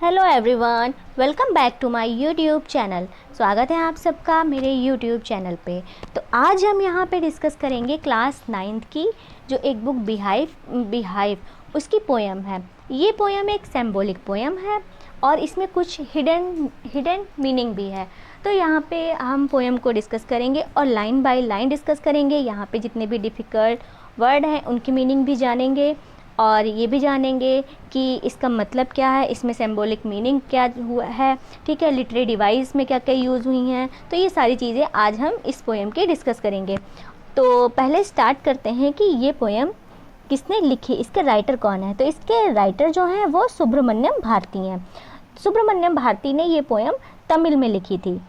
Hello everyone, welcome back to my YouTube channel. स्वागत है आप सबका मेरे यूट्यूब चैनल पे। तो आज हम यहाँ पे डिस्कस करेंगे क्लास 9th की जो एक बुक बिहाइव उसकी पोएम है। ये पोएम एक सिंबॉलिक पोएम है और इसमें कुछ हिडन मीनिंग भी है। तो यहाँ पे हम पोएम को डिस्कस करेंगे और लाइन बाय लाइन डिस्कस करेंगे। यहाँ पे जितने भी डिफ़िकल्ट वर्ड हैं उनकी मीनिंग भी जानेंगे और ये भी जानेंगे कि इसका मतलब क्या है, इसमें सिंबॉलिक मीनिंग क्या हुआ है, ठीक है, लिटरेरी डिवाइस में क्या क्या यूज़ हुई हैं। तो ये सारी चीज़ें आज हम इस पोएम की डिस्कस करेंगे। तो पहले स्टार्ट करते हैं कि ये पोएम किसने लिखी, इसके राइटर कौन है। तो इसके राइटर जो हैं वो सुब्रमण्यम भारती हैं। सुब्रमण्यम भारती ने ये पोएम तमिल में लिखी थी,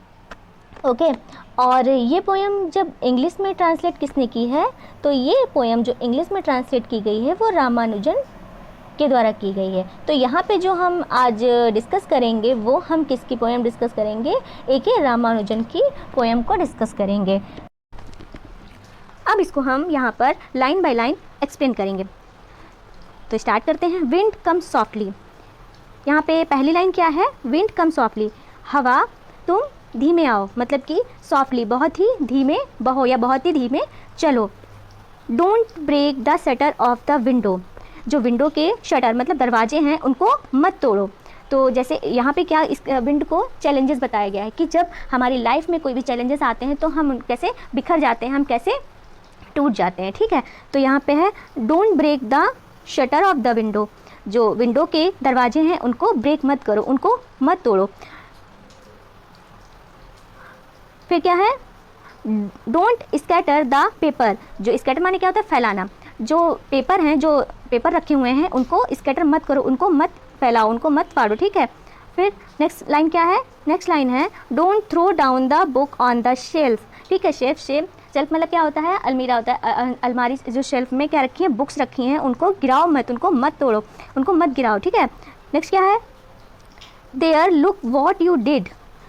ओके। और ये पोएम जब इंग्लिश में ट्रांसलेट किसने की है, तो ये पोएम जो इंग्लिश में ट्रांसलेट की गई है वो रामानुजन के द्वारा की गई है। तो यहाँ पे जो हम आज डिस्कस करेंगे वो हम किसकी पोएम डिस्कस करेंगे, A.K. रामानुजन की पोएम को डिस्कस करेंगे। अब इसको हम यहाँ पर लाइन बाय लाइन एक्सप्लेन करेंगे। तो स्टार्ट करते हैं। विंड कम सॉफ्टली। यहाँ पे पहली लाइन क्या है, विंड कम सॉफ्टली, हवा तुम धीमे आओ, मतलब कि सॉफ्टली बहुत ही धीमे बहो या बहुत ही धीमे चलो। Don't break the shutter of the window, जो विंडो के शटर मतलब दरवाजे हैं उनको मत तोड़ो। तो जैसे यहाँ पे क्या इस विंड को चैलेंजेस बताया गया है कि जब हमारी लाइफ में कोई भी चैलेंजेस आते हैं तो हम कैसे बिखर जाते हैं, हम कैसे टूट जाते हैं, ठीक है। तो यहाँ पे है don't break the shutter of the window, जो विंडो के दरवाजे हैं उनको ब्रेक मत करो, उनको मत तोड़ो। फिर क्या है, डोंट स्कैटर द पेपर, जो स्कैटर माने क्या होता है, फैलाना। जो पेपर हैं, जो पेपर रखे हुए हैं उनको स्कैटर मत करो, उनको मत फैलाओ, उनको मत फाड़ो, ठीक है। फिर नेक्स्ट लाइन क्या है, नेक्स्ट लाइन है don't throw down the book on the shelf, ठीक है। शेल्फ मतलब क्या होता है, अलमीरा होता है। अलमारी जो शेल्फ में क्या रखी है, बुक्स रखी हैं, उनको गिराओ मत, उनको मत तोड़ो, उनको मत गिराओ, ठीक है। नेक्स्ट क्या है, there look what you did,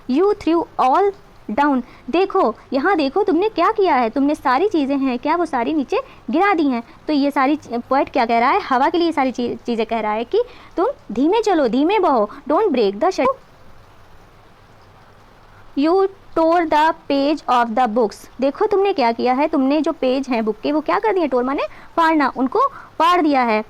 you threw all down, देखो यहाँ देखो तुमने क्या किया है, तुमने सारी चीज़ें हैं क्या वो सारी नीचे गिरा दी हैं। तो ये सारी पोएट क्या कह रहा है, हवा के लिए सारी चीज़ें कह रहा है कि तुम धीमे चलो, धीमे बहो। Don't break the shutter, you tore the page of the books, देखो तुमने क्या किया है, तुमने जो पेज हैं बुक के वो क्या कर दिए, टोर माने फाड़ना, उनको फाड़ दिया है।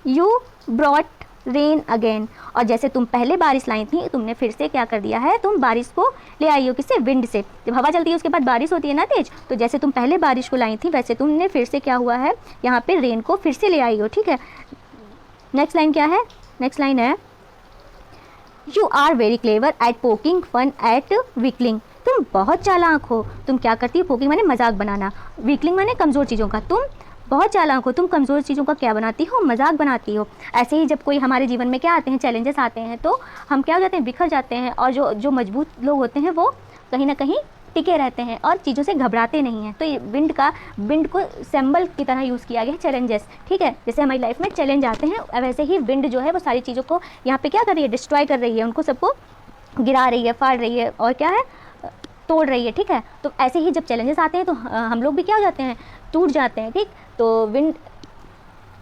यू ब्रॉट रेन अगेन, और जैसे तुम पहले बारिश लाई थी तुमने फिर से क्या कर दिया है, तुम बारिश को ले आई हो, किससे, विंड से। जब हवा चलती है उसके बाद बारिश होती है ना तेज, तो जैसे तुम पहले बारिश को लाई थी वैसे तुमने फिर से क्या हुआ है, यहाँ पे रेन को फिर से ले आई हो, ठीक है। नेक्स्ट लाइन क्या है, नेक्स्ट लाइन है you are very clever at poking fun at weakling, तुम बहुत चालाक हो, तुम क्या करती हो, पोकिंग माने मजाक बनाना, वीकलिंग माने कमज़ोर चीज़ों का, तुम बहुत चालाक हो, तुम कमज़ोर चीज़ों का क्या बनाती हो, मजाक बनाती हो। ऐसे ही जब कोई हमारे जीवन में क्या आते हैं, चैलेंजेस आते हैं, तो हम क्या हो जाते हैं, बिखर जाते हैं। और जो मजबूत लोग होते हैं वो कहीं ना कहीं टिके रहते हैं और चीज़ों से घबराते नहीं हैं। तो ये विंड को सिंबल की तरह यूज़ किया गया है, चैलेंजेस, ठीक है। जैसे हमारी लाइफ में चैलेंज आते हैं वैसे ही विंड जो है वो सारी चीज़ों को यहाँ पे क्या कर रही है, डिस्ट्रॉय कर रही है, उनको सबको गिरा रही है, फाड़ रही है और क्या है, तोड़ रही है, ठीक है। तो ऐसे ही जब चैलेंजेस आते हैं तो हम लोग भी क्या हो जाते हैं, टूट जाते हैं, ठीक। तो विंड,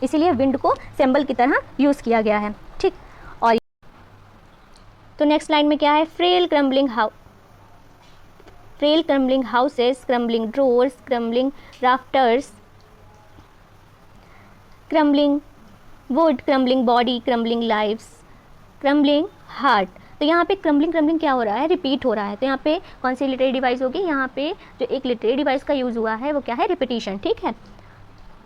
इसीलिए विंड को सिंबल की तरह यूज़ किया गया है, ठीक। और तो नेक्स्ट लाइन में क्या है, frail crumbling houses, crumbling doors, crumbling rafters, crumbling wood, crumbling body, crumbling lives, crumbling heart. तो यहाँ पे क्रम्बलिंग क्या हो रहा है, रिपीट हो रहा है। तो यहाँ पे कौन सी लिटरेरी डिवाइस होगी, यहाँ पे जो एक लिटरेरी डिवाइस का यूज़ हुआ है वो क्या है, रिपीटिशन, ठीक है।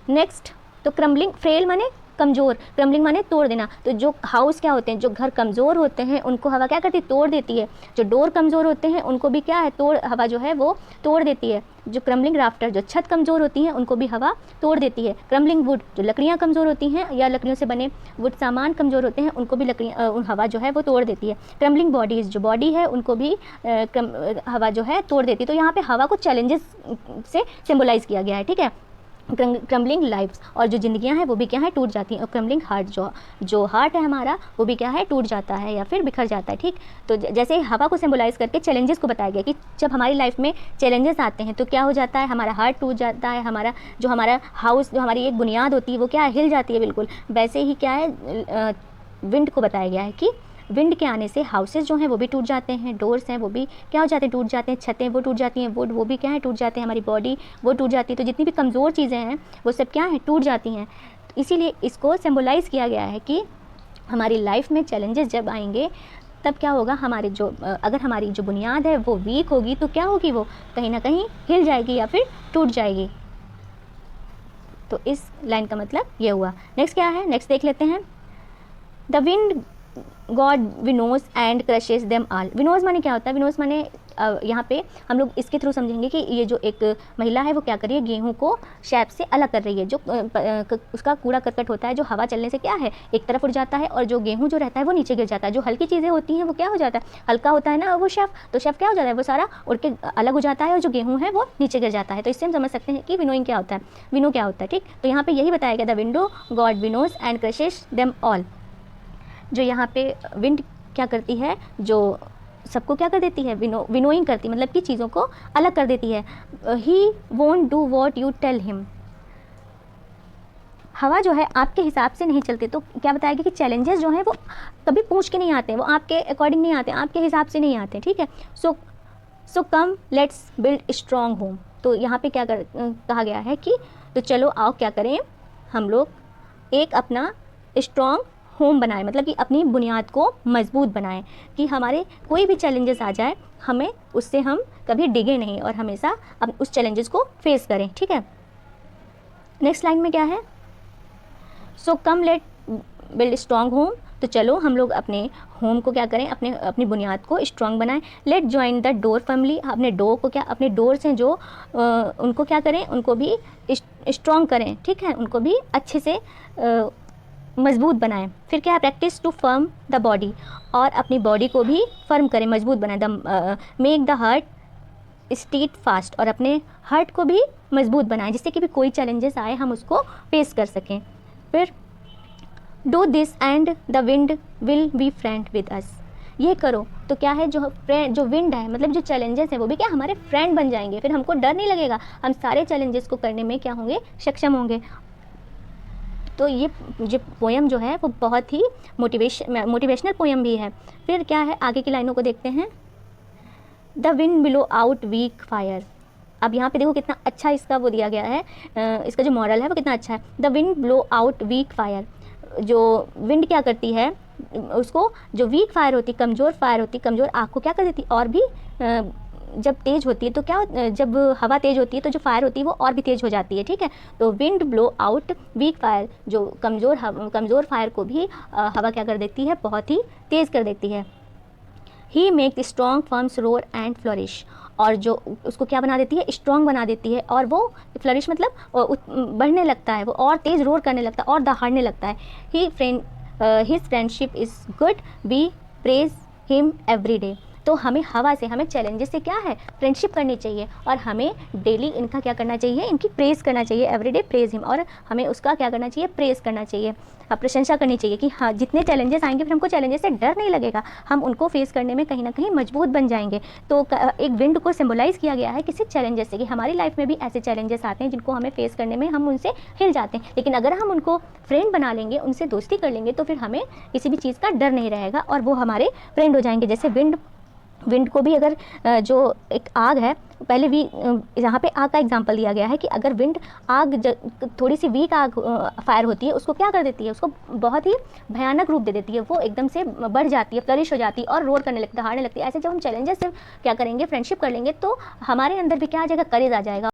नेक्स्ट, तो क्रम्बलिंग, फ्रेल माने कमज़ोर, क्रम्बलिंग माने तोड़ देना। तो जो हाउस क्या होते हैं, जो घर कमज़ोर होते हैं उनको हवा क्या करती है, तोड़ देती है। जो डोर कमज़ोर होते हैं उनको भी क्या है, हवा जो है वो तोड़ देती है। जो क्रम्बलिंग राफ्टर, जो छत कमज़ोर होती हैं उनको भी हवा तोड़ देती है। क्रम्बलिंग वुड, जो लकड़ियाँ कमज़ोर होती हैं या लकड़ियों से बने वुड सामान कमज़ोर होते हैं उनको भी हवा जो है वो तोड़ देती है। क्रम्बलिंग बॉडीज़, जो बॉडी है उनको भी हवा जो है तोड़ देती है। तो यहाँ पे हवा को चैलेंजेस से सिम्बोलाइज़ किया गया है, ठीक है। क्रम्बलिंग लाइव्स, और जो ज़िंदगियाँ हैं वो भी क्या है, टूट जाती हैं। और क्रम्बलिंग हार्ट, जो हार्ट है हमारा वो भी क्या है, टूट जाता है या फिर बिखर जाता है, ठीक। तो जैसे हवा को सिम्बोलाइज़ करके चैलेंजेस को बताया गया कि जब हमारी लाइफ में चैलेंजेस आते हैं तो क्या हो जाता है, हमारा हार्ट टूट जाता है, हमारा हाउस, जो हमारी एक बुनियाद होती है वो क्या है, हिल जाती है बिल्कुल। वैसे ही क्या है, विंड को बताया गया है कि विंड के आने से हाउसेस जो हैं वो भी टूट जाते हैं, डोर्स हैं वो भी क्या हो जाते हैं, टूट जाते हैं, छतें वो टूट जाती हैं, वुड वो भी क्या है, टूट जाते हैं, हमारी बॉडी वो टूट जाती है। तो जितनी भी कमज़ोर चीज़ें हैं वो सब क्या है, टूट जाती हैं। तो इसीलिए इसको सिम्बोलाइज़ किया गया है कि हमारी लाइफ में चैलेंजेस जब आएंगे तब क्या होगा, हमारे जो अगर हमारी जो बुनियाद है वो वीक होगी तो क्या होगी, वो कहीं ना कहीं हिल जाएगी या फिर टूट जाएगी। तो इस लाइन का मतलब ये हुआ। नेक्स्ट क्या है, नेक्स्ट देख लेते हैं। The wind god winnows and crushes them all. Winnows माने क्या होता है, विनोज माने यहाँ पे हम लोग इसके थ्रू समझेंगे कि ये जो एक महिला है वो क्या कर रही है, गेहूं को शैप से अलग कर रही है। जो उसका कूड़ा करकट होता है जो हवा चलने से क्या है एक तरफ उड़ जाता है, और जो गेहूं जो रहता है वो नीचे गिर जाता है। जो हल्की चीज़ें होती हैं वो क्या हो जाता है, हल्का होता है ना वो शैफ, तो शैफ क्या हो जाता है, वो सारा उड़ के अलग हो जाता है, और जो गेहूँ है वो नीचे गिर जाता है। तो इससे हम समझ सकते हैं कि विनोइंग क्या होता है, विनो क्या होता है। ठीक, तो यहाँ पर यही बताया गया, the window god winnows and crushes them all. जो यहाँ पे विंड क्या करती है, जो सबको क्या कर देती है, विनोइंग करती, मतलब कि चीज़ों को अलग कर देती है। He won't do what you tell him. हवा जो है आपके हिसाब से नहीं चलती। तो क्या बताया गया कि चैलेंजेस जो हैं वो कभी पूछ के नहीं आते, वो आपके अकॉर्डिंग नहीं आते, आपके हिसाब से नहीं आते। ठीक है, so come let's build strong home. तो यहाँ पे क्या कहा गया है कि तो चलो आओ क्या करें, हम लोग एक अपना स्ट्रॉन्ग होम बनाएं, मतलब कि अपनी बुनियाद को मजबूत बनाएं, कि हमारे कोई भी चैलेंजेस आ जाए हमें उससे हम कभी डिगे नहीं और हमेशा अब उस चैलेंजेस को फेस करें। ठीक है, नेक्स्ट लाइन में क्या है, सो कम लेट बिल्ड स्ट्रॉन्ग होम। तो चलो हम लोग अपने होम को क्या करें, अपनी बुनियाद को स्ट्रॉन्ग बनाएं। Let join the door family. अपने डोर को क्या, अपने डोर्स हैं जो उनको क्या करें, उनको भी स्ट्रॉन्ग करें। ठीक है, उनको भी अच्छे से मजबूत बनाएं। फिर क्या है, practice to firm the body. और अपनी बॉडी को भी फर्म करें, मजबूत बनाएं। The make the heart steadfast. और अपने हार्ट को भी मजबूत बनाएं, जिससे कि भी कोई चैलेंजेस आए हम उसको फेस कर सकें। फिर do this and the wind will be friend with us. ये करो तो क्या है, जो विंड है, मतलब जो चैलेंजेस हैं वो भी क्या हमारे फ्रेंड बन जाएंगे। फिर हमको डर नहीं लगेगा, हम सारे चैलेंजेस को करने में क्या होंगे, सक्षम होंगे। तो ये जो पोएम जो है वो बहुत ही मोटिवेशनल पोएम भी है। फिर क्या है, आगे की लाइनों को देखते हैं। The wind blow out weak fire. अब यहाँ पे देखो कितना अच्छा इसका वो दिया गया है, इसका जो मॉरल है वो कितना अच्छा है। The wind blow out weak fire. जो विंड क्या करती है, उसको जो वीक फायर होती, कमज़ोर फायर होती, कमज़ोर आग को क्या कर देती, और भी जब तेज़ होती है तो क्या, जब हवा तेज़ होती है तो जो फायर होती है वो और भी तेज़ हो जाती है। ठीक है, तो wind blow out weak fire, जो कमज़ोर फायर को भी हवा क्या कर देती है, बहुत ही तेज़ कर देती है। He make strong firms roar and flourish. और जो उसको क्या बना देती है, स्ट्रॉन्ग बना देती है, और वो फ्लरिश मतलब बढ़ने लगता है, वो और तेज़ रोर करने लगता है और दहाड़ने लगता है। His friendship is good, we praise him every day. तो हमें हवा से, हमें चैलेंजेस से क्या है, फ्रेंडशिप करनी चाहिए, और हमें डेली इनका क्या करना चाहिए, इनकी प्रेज़ करना चाहिए, एवरीडे प्रेज़ हिम। और हमें उसका क्या करना चाहिए, प्रेज़ करना चाहिए, प्रशंसा करनी चाहिए कि हाँ जितने चैलेंजेस आएंगे फिर हमको चैलेंजेस से डर नहीं लगेगा, हम उनको फेस करने में कहीं ना कहीं मजबूत बन जाएंगे। तो एक विंड को सिम्बोलाइज़ किया गया है किसी चैलेंजेस से, कि हमारी लाइफ में भी ऐसे चैलेंजेस आते हैं जिनको हमें फेस करने में हम उनसे हिल जाते हैं, लेकिन अगर हम उनको फ्रेंड बना लेंगे, उनसे दोस्ती कर लेंगे, तो फिर हमें किसी भी चीज़ का डर नहीं रहेगा और वो हमारे फ्रेंड हो जाएंगे। जैसे विंड को भी अगर जो एक आग है, पहले भी यहाँ पे आग का एग्जांपल दिया गया है कि अगर विंड आग थोड़ी सी वीक आग फायर होती है, उसको क्या कर देती है, उसको बहुत ही भयानक रूप दे देती है, वो एकदम से बढ़ जाती है, फ्लरिश हो जाती है और रोर करने लगती है, दहाड़ने लगती है। ऐसे जब हम चैलेंजेस से क्या करेंगे, फ्रेंडशिप कर लेंगे, तो हमारे अंदर भी क्या आ जाएगा, करेज आ जाएगा।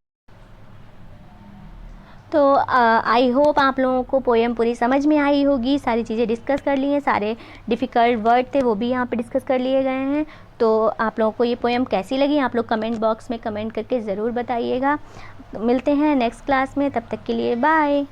तो आई होप आप लोगों को पोएम पूरी समझ में आई होगी, सारी चीज़ें डिस्कस कर ली हैं, सारे डिफ़िकल्ट वर्ड थे वो भी यहाँ पे डिस्कस कर लिए गए हैं। तो आप लोगों को ये पोएम कैसी लगी, आप लोग कमेंट बॉक्स में कमेंट करके ज़रूर बताइएगा। मिलते हैं नेक्स्ट क्लास में, तब तक के लिए बाय।